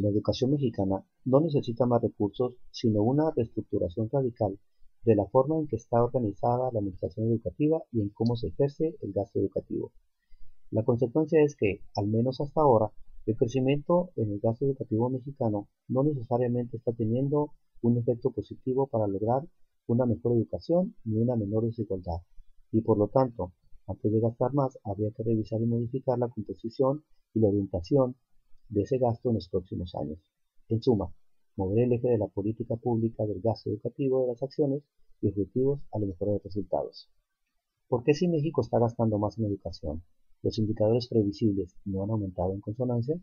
La educación mexicana no necesita más recursos, sino una reestructuración radical de la forma en que está organizada la administración educativa y en cómo se ejerce el gasto educativo. La consecuencia es que, al menos hasta ahora, el crecimiento en el gasto educativo mexicano no necesariamente está teniendo un efecto positivo para lograr una mejor educación ni una menor desigualdad, y por lo tanto, antes de gastar más, habría que revisar y modificar la composición y la orientación de ese gasto en los próximos años. En suma, mover el eje de la política pública del gasto educativo de las acciones y objetivos a los mejores resultados. ¿Por qué si México está gastando más en educación, los indicadores previsibles no han aumentado en consonancia?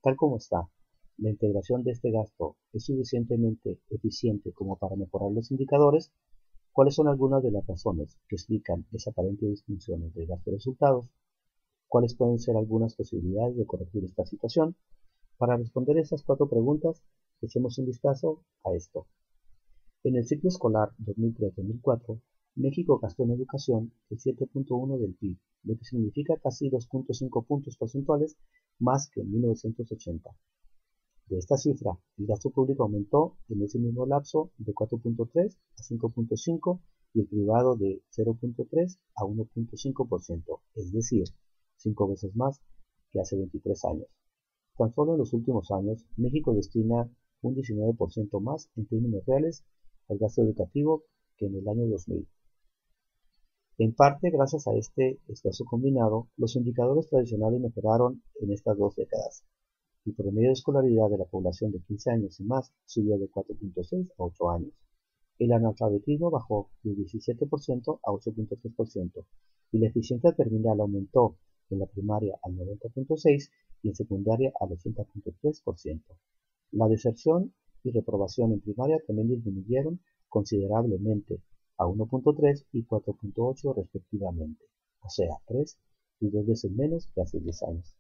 Tal como está, la integración de este gasto es suficientemente eficiente como para mejorar los indicadores. ¿Cuáles son algunas de las razones que explican esa aparente disfunción entre gasto y resultados? ¿Cuáles pueden ser algunas posibilidades de corregir esta situación? Para responder estas cuatro preguntas, echemos un vistazo a esto. En el ciclo escolar 2003-2004, México gastó en educación el 7.1 del PIB, lo que significa casi 2.5 puntos porcentuales más que en 1980. De esta cifra, el gasto público aumentó en ese mismo lapso de 4.3 a 5.5 y el privado de 0.3 a 1.5%, es decir, 5 veces más que hace 23 años. Tan solo en los últimos años, México destina un 19% más en términos reales al gasto educativo que en el año 2000. En parte, gracias a este esfuerzo combinado, los indicadores tradicionales mejoraron en estas 2 décadas. El promedio de escolaridad de la población de 15 años y más subió de 4.6 a 8 años. El analfabetismo bajó de 17% a 8.3% y la eficiencia terminal aumentó en la primaria al 90.6 y en secundaria al 80.3%. La deserción y reprobación en primaria también disminuyeron considerablemente a 1.3 y 4.8 respectivamente, o sea, 3 y 2 veces menos que hace 10 años.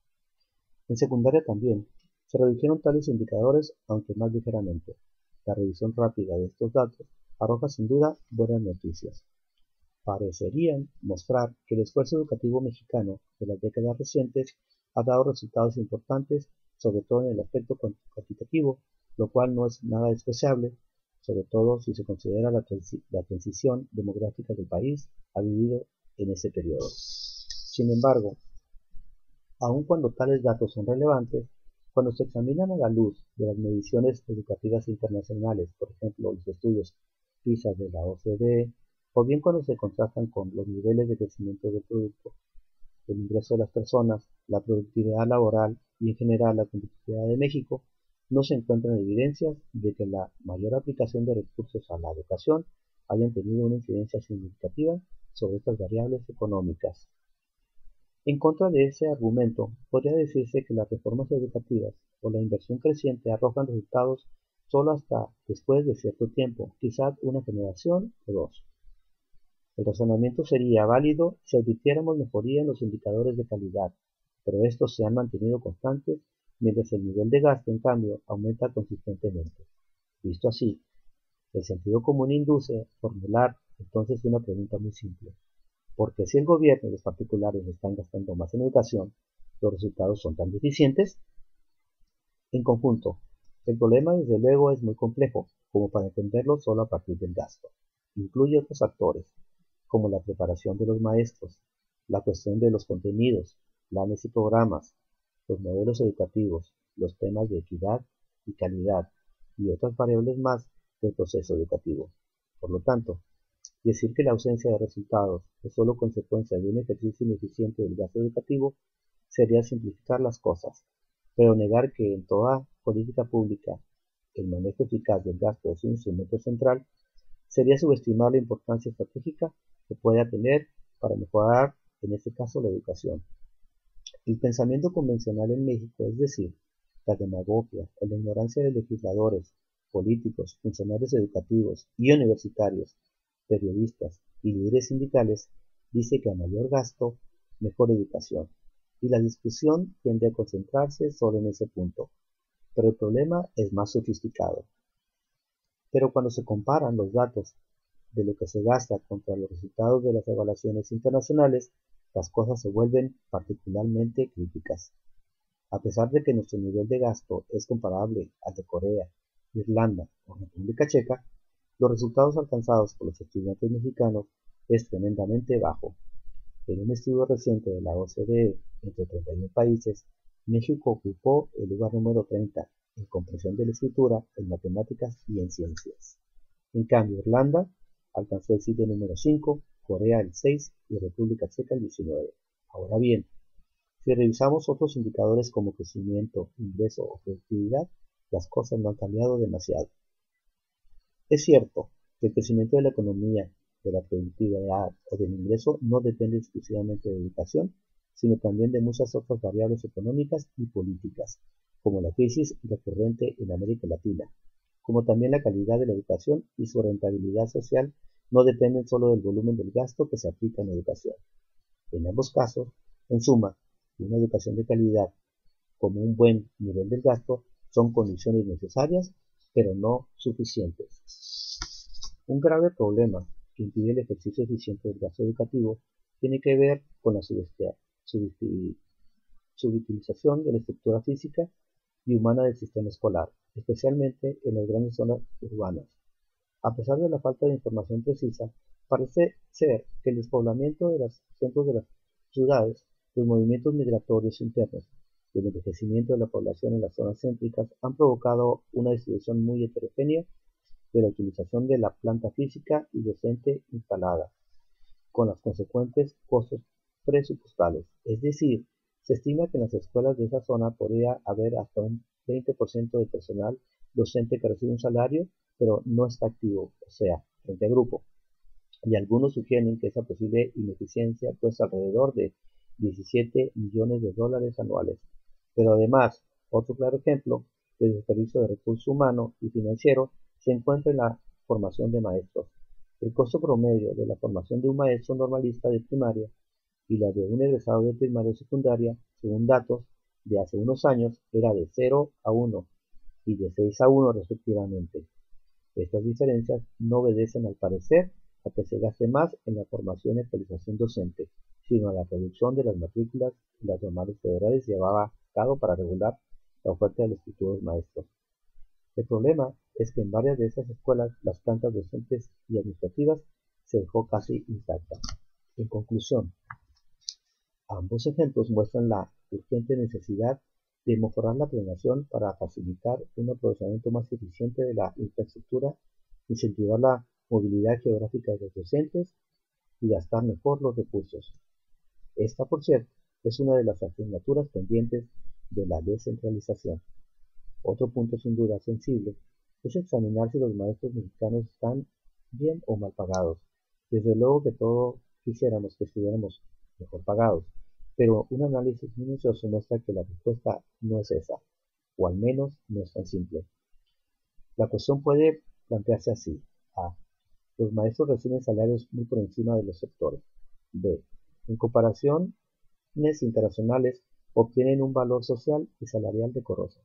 En secundaria también se redujeron tales indicadores, aunque más ligeramente. La revisión rápida de estos datos arroja sin duda buenas noticias. Parecerían mostrar que el esfuerzo educativo mexicano de las décadas recientes ha dado resultados importantes, sobre todo en el aspecto cuantitativo, lo cual no es nada despreciable, sobre todo si se considera la transición demográfica del país ha vivido en ese periodo. Sin embargo, aun cuando tales datos son relevantes, cuando se examinan a la luz de las mediciones educativas internacionales, por ejemplo, los estudios PISA de la OCDE, o bien cuando se contrastan con los niveles de crecimiento del producto, el ingreso de las personas, la productividad laboral y en general la competitividad de México, no se encuentran evidencias de que la mayor aplicación de recursos a la educación hayan tenido una incidencia significativa sobre estas variables económicas. En contra de ese argumento, podría decirse que las reformas educativas o la inversión creciente arrojan resultados solo hasta después de cierto tiempo, quizás una generación o dos. El razonamiento sería válido si advirtiéramos mejoría en los indicadores de calidad, pero estos se han mantenido constantes mientras el nivel de gasto, en cambio, aumenta consistentemente. Visto así, el sentido común induce a formular entonces una pregunta muy simple. Porque si el gobierno y los particulares están gastando más en educación, los resultados son tan deficientes. En conjunto, el problema desde luego es muy complejo, como para entenderlo solo a partir del gasto. Incluye otros factores, como la preparación de los maestros, la cuestión de los contenidos, planes y programas, los modelos educativos, los temas de equidad y calidad, y otras variables más del proceso educativo. Por lo tanto, decir que la ausencia de resultados es solo consecuencia de un ejercicio ineficiente del gasto educativo sería simplificar las cosas, pero negar que en toda política pública el manejo eficaz del gasto es un instrumento central sería subestimar la importancia estratégica que pueda tener para mejorar, en este caso, la educación. El pensamiento convencional en México, es decir, la demagogia o la ignorancia de legisladores, políticos, funcionarios educativos y universitarios, periodistas y líderes sindicales, dice que a mayor gasto, mejor educación, y la discusión tiende a concentrarse solo en ese punto, pero el problema es más sofisticado. Pero cuando se comparan los datos de lo que se gasta contra los resultados de las evaluaciones internacionales, las cosas se vuelven particularmente críticas. A pesar de que nuestro nivel de gasto es comparable al de Corea, Irlanda o República Checa, los resultados alcanzados por los estudiantes mexicanos es tremendamente bajo. En un estudio reciente de la OCDE entre 31 países, México ocupó el lugar número 30 en comprensión de la escritura, en matemáticas y en ciencias. En cambio, Irlanda alcanzó el sitio número 5, Corea el 6 y República Checa el 19. Ahora bien, si revisamos otros indicadores como crecimiento, ingreso o productividad, las cosas no han cambiado demasiado. Es cierto que el crecimiento de la economía, de la productividad o del ingreso no depende exclusivamente de educación, sino también de muchas otras variables económicas y políticas, como la crisis recurrente en América Latina, como también la calidad de la educación y su rentabilidad social no dependen solo del volumen del gasto que se aplica en educación. En ambos casos, en suma, una educación de calidad como un buen nivel del gasto son condiciones necesarias, pero no suficientes. Un grave problema que impide el ejercicio eficiente del gasto educativo tiene que ver con la subutilización de la estructura física y humana del sistema escolar, especialmente en las grandes zonas urbanas. A pesar de la falta de información precisa, parece ser que el despoblamiento de los centros de las ciudades, los movimientos migratorios internos y el envejecimiento de la población en las zonas céntricas han provocado una distribución muy heterogénea de la utilización de la planta física y docente instalada, con los consecuentes costos presupuestales. Es decir, se estima que en las escuelas de esa zona podría haber hasta un 20% de personal docente que recibe un salario, pero no está activo, o sea, frente a grupo. Y algunos sugieren que esa posible ineficiencia cuesta alrededor de 17 millones de dólares anuales. Pero además, otro claro ejemplo de desperdicio de recurso humano y financiero se encuentra en la formación de maestros. El costo promedio de la formación de un maestro normalista de primaria y la de un egresado de primaria o secundaria, según datos de hace unos años, era de 0 a 1 y de 6 a 1 respectivamente. Estas diferencias no obedecen, al parecer, a que se gaste más en la formación y actualización docente, sino a la reducción de las matrículas que las normales federales llevaban a cabo para regular la oferta de los futuros maestros. El problema es que en varias de esas escuelas las plantas docentes y administrativas se dejó casi intacta. En conclusión, ambos ejemplos muestran la urgente necesidad de mejorar la planeación para facilitar un aprovechamiento más eficiente de la infraestructura, incentivar la movilidad geográfica de los docentes y gastar mejor los recursos. Esta, por cierto, es una de las asignaturas pendientes de la descentralización. Otro punto sin duda sensible es examinar si los maestros mexicanos están bien o mal pagados. Desde luego que todos quisiéramos que estuviéramos mejor pagados, pero un análisis minucioso muestra que la respuesta no es esa, o al menos no es tan simple. La cuestión puede plantearse así: A. Los maestros reciben salarios muy por encima de los sectores. B. En comparaciones internacionales obtienen un valor social y salarial decoroso.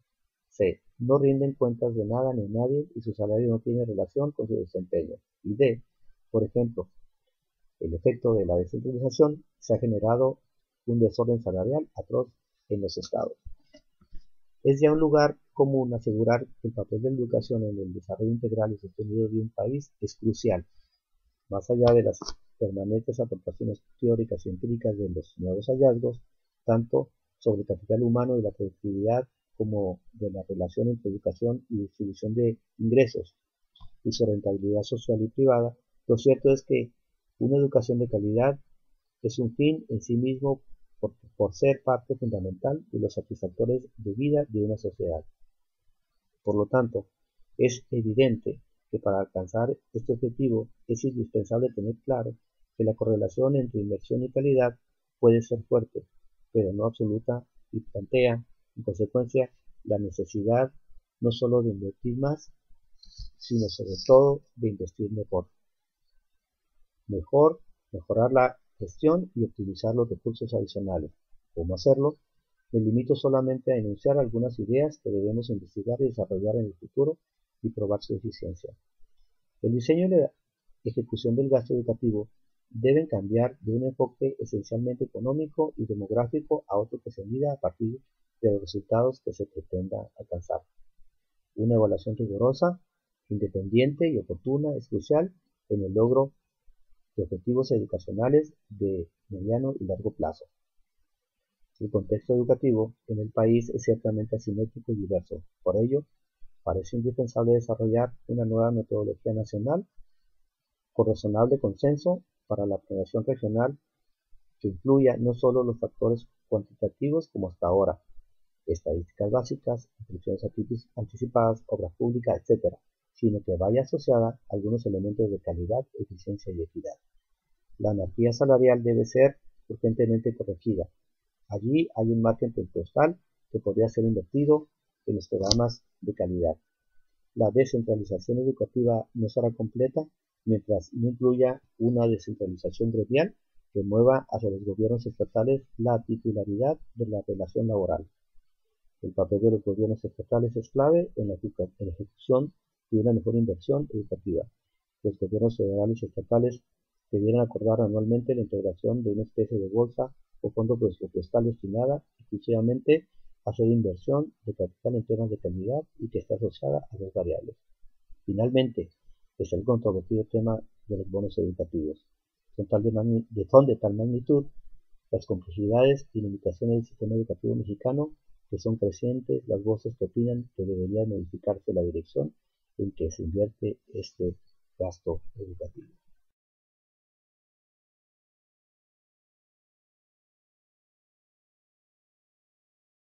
C. No rinden cuentas de nada ni a nadie y su salario no tiene relación con su desempeño. Y D. Por ejemplo, el efecto de la descentralización se ha generado un desorden salarial atroz en los estados. Es ya un lugar común asegurar que el papel de la educación en el desarrollo integral y sostenido de un país es crucial, más allá de las permanentes aportaciones teóricas y empíricas de los nuevos hallazgos, tanto sobre el capital humano y la productividad como de la relación entre educación y distribución de ingresos y su rentabilidad social y privada. Lo cierto es que una educación de calidad es un fin en sí mismo por ser parte fundamental de los satisfactores de vida de una sociedad. Por lo tanto, es evidente que para alcanzar este objetivo es indispensable tener claro que la correlación entre inversión y calidad puede ser fuerte, pero no absoluta, y plantea, en consecuencia, la necesidad no solo de invertir más, sino sobre todo de investir mejor. Mejorar la gestión y optimizar los recursos adicionales. ¿Cómo hacerlo? Me limito solamente a enunciar algunas ideas que debemos investigar y desarrollar en el futuro y probar su eficiencia. El diseño y la ejecución del gasto educativo deben cambiar de un enfoque esencialmente económico y demográfico a otro que se mida a partir de los resultados que se pretenda alcanzar. Una evaluación rigurosa, independiente y oportuna es crucial en el logro de objetivos educacionales de mediano y largo plazo. El contexto educativo en el país es ciertamente asimétrico y diverso. Por ello, parece indispensable desarrollar una nueva metodología nacional con razonable consenso para la planeación regional que incluya no solo los factores cuantitativos como hasta ahora, estadísticas básicas, inscripciones anticipadas, obras públicas, etc., sino que vaya asociada a algunos elementos de calidad, eficiencia y equidad. La anarquía salarial debe ser urgentemente corregida. Allí hay un margen presupuestal que podría ser invertido en los programas de calidad. La descentralización educativa no será completa mientras no incluya una descentralización gremial que mueva hacia los gobiernos estatales la titularidad de la relación laboral. El papel de los gobiernos estatales es clave en la ejecución de una mejor inversión educativa. Los gobiernos federales y estatales debieran acordar anualmente la integración de una especie de bolsa o fondo presupuestal destinada exclusivamente a hacer inversión de capital en temas de calidad y que está asociada a dos variables. Finalmente, es el controvertido tema de los bonos educativos. Son de tal magnitud las complejidades y limitaciones del sistema educativo mexicano que son crecientes las voces que opinan que debería modificarse la dirección en que se invierte este gasto educativo.